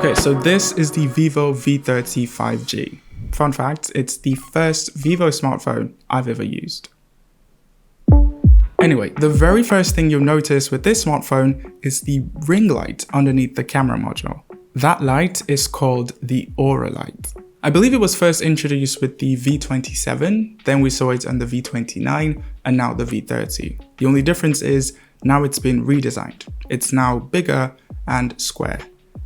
Okay, so this is the Vivo V30 5G. Fun fact, it's the first Vivo smartphone I've ever used. Anyway, the very first thing you'll notice with this smartphone is the ring light underneath the camera module. That light is called the Aura light. I believe it was first introduced with the V27, then we saw it on the V29, and now the V30. The only difference is now it's been redesigned. It's now bigger and square.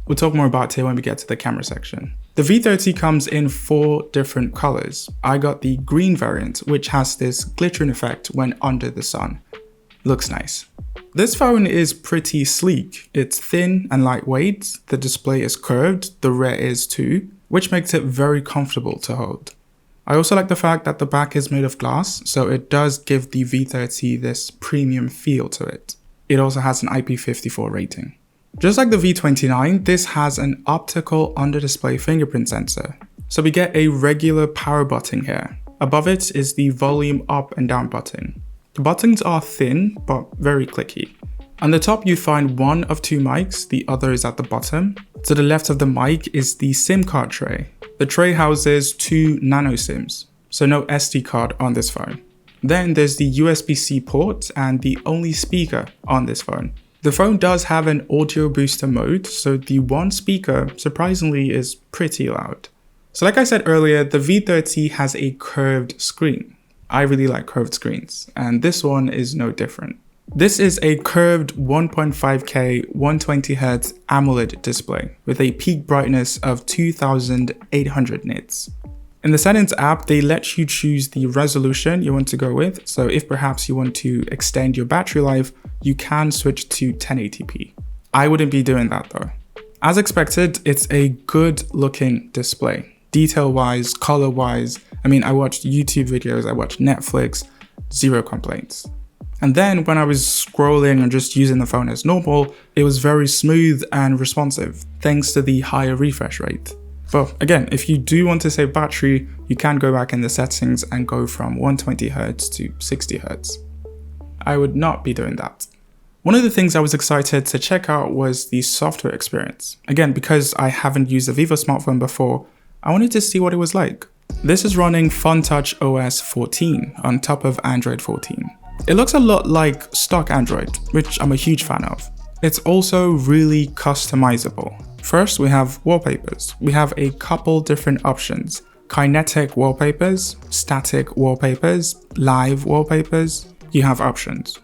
We'll talk more about it when we get to the camera section. The V30 comes in 4 different colors. I got the green variant, which has this glittering effect when under the sun. Looks nice. This phone is pretty sleek. It's thin and lightweight, the display is curved, the rear is too, which makes it very comfortable to hold. I also like the fact that the back is made of glass, so it does give the V30 this premium feel to it. It also has an IP54 rating. Just like the V29, this has an optical under-display fingerprint sensor. So we get a regular power button here. Above it is the volume up and down button. The buttons are thin, but very clicky. On the top you find one of 2 mics, the other is at the bottom. To the left of the mic is the SIM card tray. The tray houses 2 nano SIMs, so no SD card on this phone. Then there's the USB-C port and the only speaker on this phone. The phone does have an audio booster mode, so the one speaker, surprisingly, is pretty loud. So like I said earlier, the V30 has a curved screen. I really like curved screens, and this one is no different. This is a curved 1.5K 120Hz AMOLED display with a peak brightness of 2800 nits. In the settings app, they let you choose the resolution you want to go with, so if perhaps you want to extend your battery life, you can switch to 1080p. I wouldn't be doing that though. As expected, it's a good looking display. Detail-wise, color-wise, I watched YouTube videos, I watched Netflix, 0 complaints. And then when I was scrolling and just using the phone as normal, it was very smooth and responsive, thanks to the higher refresh rate. But again, if you do want to save battery, you can go back in the settings and go from 120Hz to 60Hz. I would not be doing that. One of the things I was excited to check out was the software experience. Again, because I haven't used a Vivo smartphone before, I wanted to see what it was like. This is running FunTouch OS 14 on top of Android 14. It looks a lot like stock Android, which I'm a huge fan of. It's also really customizable. First, we have wallpapers. We have a couple different options: kinetic wallpapers, static wallpapers, live wallpapers. You have options.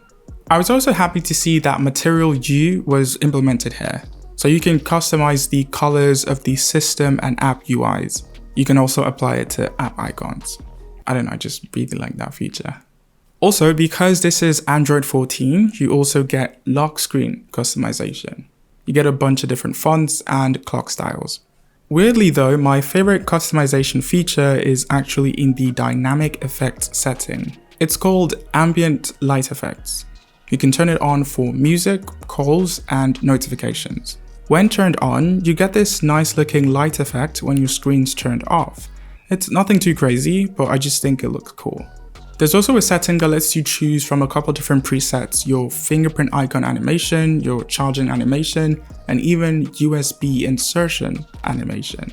I was also happy to see that Material U was implemented here. So you can customize the colors of the system and app UIs. You can also apply it to app icons. I don't know, I just really like that feature. Also, because this is Android 14, you also get lock screen customization. You get a bunch of different fonts and clock styles. Weirdly though, my favorite customization feature is actually in the dynamic effects setting. It's called ambient light effects. You can turn it on for music, calls, and notifications. When turned on, you get this nice looking light effect when your screen's turned off. It's nothing too crazy, but I just think it looks cool. There's also a setting that lets you choose from a couple different presets: your fingerprint icon animation, your charging animation, and even USB insertion animation.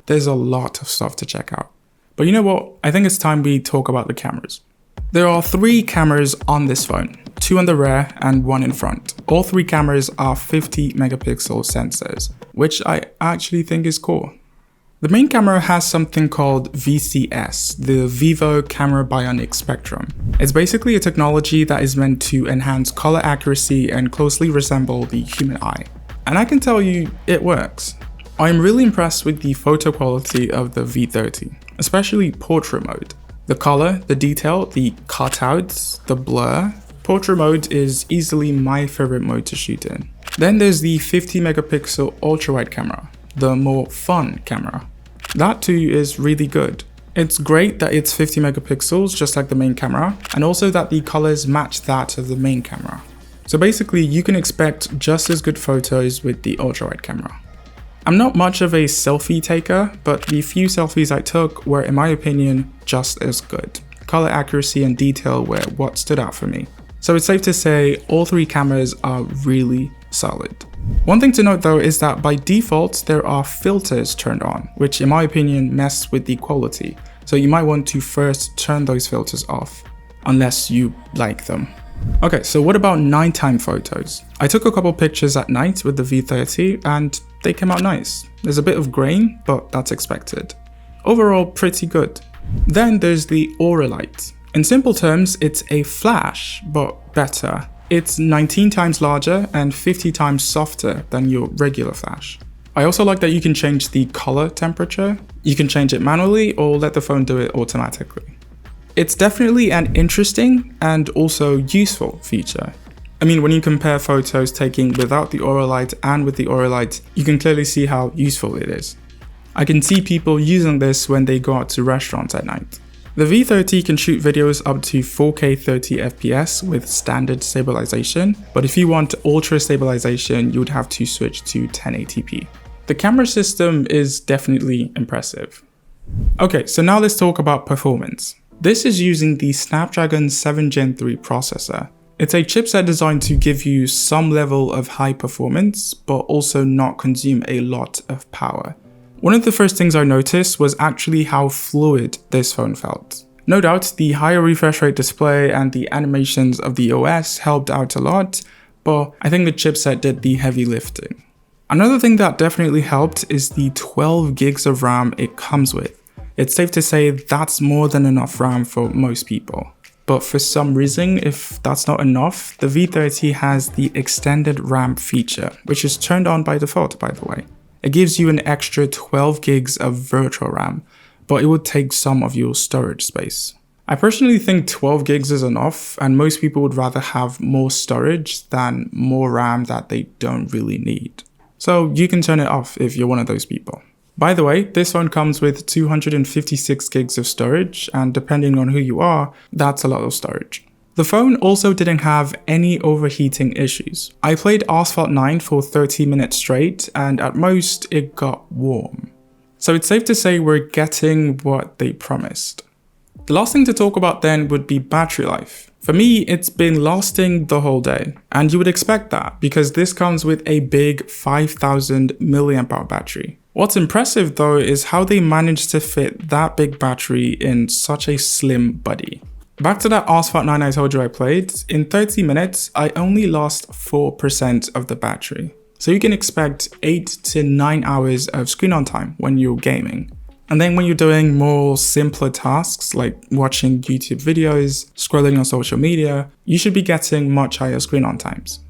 There's a lot of stuff to check out. But you know what? I think it's time we talk about the cameras. There are 3 cameras on this phone, 2 on the rear and 1 in front. All 3 cameras are 50 megapixel sensors, which I actually think is cool. The main camera has something called VCS, the Vivo Camera Bionic Spectrum. It's basically a technology that is meant to enhance color accuracy and closely resemble the human eye. And I can tell you, it works. I'm really impressed with the photo quality of the V30, especially portrait mode. The color, the detail, the cutouts, the blur. Portrait mode is easily my favorite mode to shoot in. Then there's the 50 megapixel ultra-wide camera, the more fun camera. That too is really good. It's great that it's 50 megapixels just like the main camera, and also that the colors match that of the main camera. So basically you can expect just as good photos with the ultra-wide camera. I'm not much of a selfie taker, but the few selfies I took were, in my opinion, just as good. Color accuracy and detail were what stood out for me. So it's safe to say all 3 cameras are really, solid. One thing to note though is that by default there are filters turned on, which in my opinion mess with the quality. So you might want to first turn those filters off, unless you like them. Okay, so what about nighttime photos? I took a couple pictures at night with the V30 and they came out nice. There's a bit of grain, but that's expected. Overall, pretty good. Then there's the Aura light. In simple terms, it's a flash, but better. It's 19 times larger and 50 times softer than your regular flash. I also like that you can change the color temperature. You can change it manually or let the phone do it automatically. It's definitely an interesting and also useful feature. I mean, when you compare photos taken without the Aura light and with the Aura light, you can clearly see how useful it is. I can see people using this when they go out to restaurants at night. The V30 can shoot videos up to 4K 30 FPS with standard stabilization, but if you want ultra stabilization, you would have to switch to 1080p. The camera system is definitely impressive. Okay, so now let's talk about performance. This is using the Snapdragon 7 Gen 3 processor. It's a chipset designed to give you some level of high performance, but also not consume a lot of power. One of the first things I noticed was actually how fluid this phone felt. No doubt, the higher refresh rate display and the animations of the OS helped out a lot, but I think the chipset did the heavy lifting. Another thing that definitely helped is the 12 gigs of RAM it comes with. It's safe to say that's more than enough RAM for most people. But for some reason, if that's not enough, the V30 has the extended RAM feature, which is turned on by default, by the way. It gives you an extra 12 gigs of virtual RAM, but it would take some of your storage space. I personally think 12 gigs is enough, and most people would rather have more storage than more RAM that they don't really need. So you can turn it off if you're one of those people. By the way, this phone comes with 256 gigs of storage, and depending on who you are, that's a lot of storage. The phone also didn't have any overheating issues. I played Asphalt 9 for 30 minutes straight, and at most it got warm. So it's safe to say we're getting what they promised. The last thing to talk about then would be battery life. For me, it's been lasting the whole day, and you would expect that because this comes with a big 5000 mAh battery. What's impressive though is how they managed to fit that big battery in such a slim body. Back to that Asphalt 9 I told you I played, in 30 minutes I only lost 4% of the battery. So you can expect 8 to 9 hours of screen on time when you're gaming. And then when you're doing more simpler tasks like watching YouTube videos, scrolling on social media, you should be getting much higher screen on times.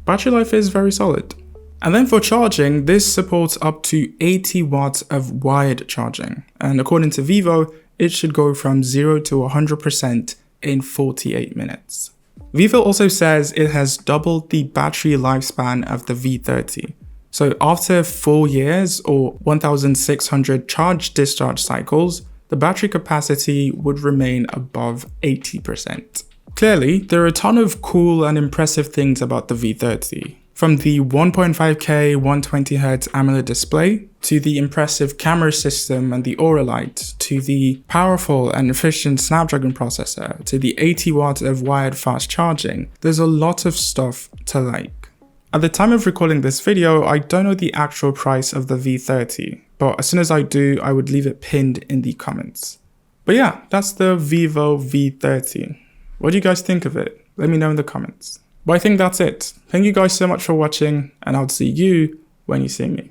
Battery life is very solid. And then for charging, this supports up to 80 watts of wired charging. And according to Vivo, it should go from 0 to 100% in 48 minutes. Vivo also says it has doubled the battery lifespan of the V30. So after 4 years or 1600 charge-discharge cycles, the battery capacity would remain above 80%. Clearly, there are a ton of cool and impressive things about the V30. From the 1.5K 120Hz AMOLED display, to the impressive camera system and the Aura light, to the powerful and efficient Snapdragon processor, to the 80 watts of wired fast charging, there's a lot of stuff to like. At the time of recording this video, I don't know the actual price of the V30, but as soon as I do, I would leave it pinned in the comments. But yeah, that's the Vivo V30. What do you guys think of it? Let me know in the comments. But I think that's it. Thank you guys so much for watching, and I'll see you when you see me.